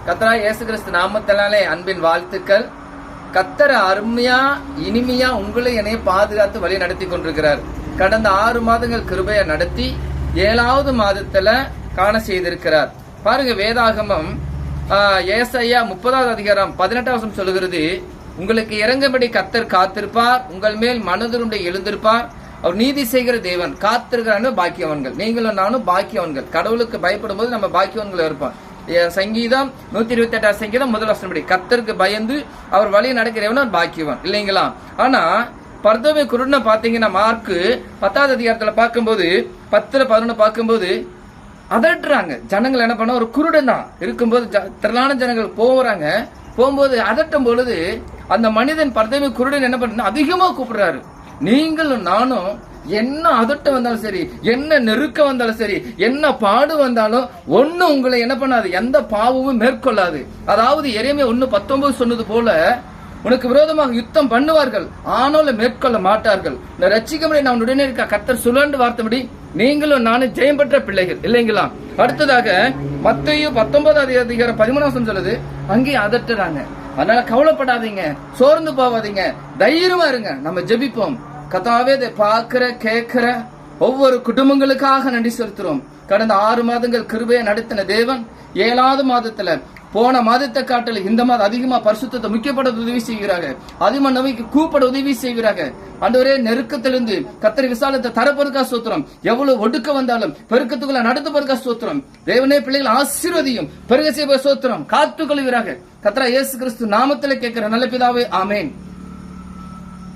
கர்த்தராகிய இயேசு கிறிஸ்து நாமத்தினாலே அன்பின் வாழ்த்துக்கள். கர்த்தர் அருமையா இனிமையா உங்களை என்னைய பாதுகாத்து வழி நடத்தி கொண்டிருக்கிறார். கடந்த 6 மாதங்கள் கிருபையா நடத்தி 7வது மாதத்துல காண செய்திருக்கிறார். பாருங்க, வேதாகமம் ஏசாயா 30வது அதிகாரம் 18 சொல்லுகிறது, உங்களுக்கு இறங்கும்படி கர்த்தர் காத்திருப்பார், உங்கள் மேல் மனதிரும்பி எழுந்திருப்பார், அவர் நீதி செய்கிற தேவன். காத்திருக்கிறான்னு பாக்கியவன்கள். நீங்களும் நானும் பாக்கியவன்கள். கடவுளுக்கு பயப்படும் போது நம்ம பாக்கியவன்கள் இருப்போம். சங்கீதம் 128 சங்கீதம் 1 வசனப்படி கர்த்தருக்கு பயந்து அவர் வழி நடக்கிறவன் பாக்கியவன் இல்லைங்களா? ஆனா பர்தோமை குருடனை பாத்தீங்கன்னா மார்க் 10வது அதிகாரத்துல பார்க்கும்போது 10-11 பார்க்கும்போது அதட்டுறாங்க. ஜனங்கள் என்ன பண்ண, ஒரு குருடன் தான் இருக்கும்போது திரளான ஜனங்கள் போகும்போது அதட்டும் பொழுது அந்த மனிதன் பர்தோமை குருடன் என்ன பண்ண அதிகமா கூப்பிடுறாரு. நீங்களும் நானும் என்ன அதட்ட வந்தாலும் சரி, என்ன நெருக்க வந்தாலும் சரி, என்ன பாடு வந்தாலும் ஒண்ணு உங்களை என்ன பண்ணாது, எந்த பாவமும் மேற்கொள்ளாது. அதாவது எரேமியா 1:19 சொன்னது போல, உனக்கு விரோதமாக யுத்தம் பண்ணுவார்கள், ஆனாலும் மேற்கொள்ள மாட்டார்கள். இந்த ரட்சிக்கபடி நான் உடனே இருக்க கர்த்தர் சுழண்டு வார்த்தைபடி நீங்களும் நானும் ஜெயம் பெற்ற பிள்ளைகள் இல்லைங்களா? அடுத்ததாக மத்தேயு 19வது அதிகாரம் 13 சொல்லுது, அங்கேயும் அதட்டுறாங்க. அதனால கவலைப்படாதீங்க, சோர்ந்து போவாதீங்க, தைரியமா இருங்க. நம்ம ஜெபிப்போம். கர்த்தாவே, இதை பார்க்கிற கேட்கிற ஒவ்வொரு குடும்பங்களுக்காக நன்றி செலுத்துறோம். கடந்த 6 மாதங்கள் கிருபையை நடத்தின தேவன் 7வது மாதத்துல போன மாதத்தை காட்டில் இந்த மாதம் அதிகமா பரிசுத்தத்தை முக்கியப்பட உதவி செய்கிறாங்க. அதிகமா நோய்க்கு கூப்பிட உதவி செய்கிறாங்க. ஆண்டவரே, நெருக்கத்திலிருந்து கர்த்தர் விசாலத்தை தரப்பொருக்கா ஸ்தோத்திரம். எவ்வளவு ஒடுக்க வந்தாலும் பெருக்கத்துக்குள்ள நடத்த பொருக்கா ஸ்தோத்திரம். தேவனே, பிள்ளைகள் ஆசீர்வதியும் பெருக செய்ய ஸ்தோத்திரம். காத்துக்கொள்கிறாங்க. கர்த்தராகிய இயேசு கிறிஸ்து நாமத்திலே கேட்கிற நல்ல பிதாவே, ஆமென்.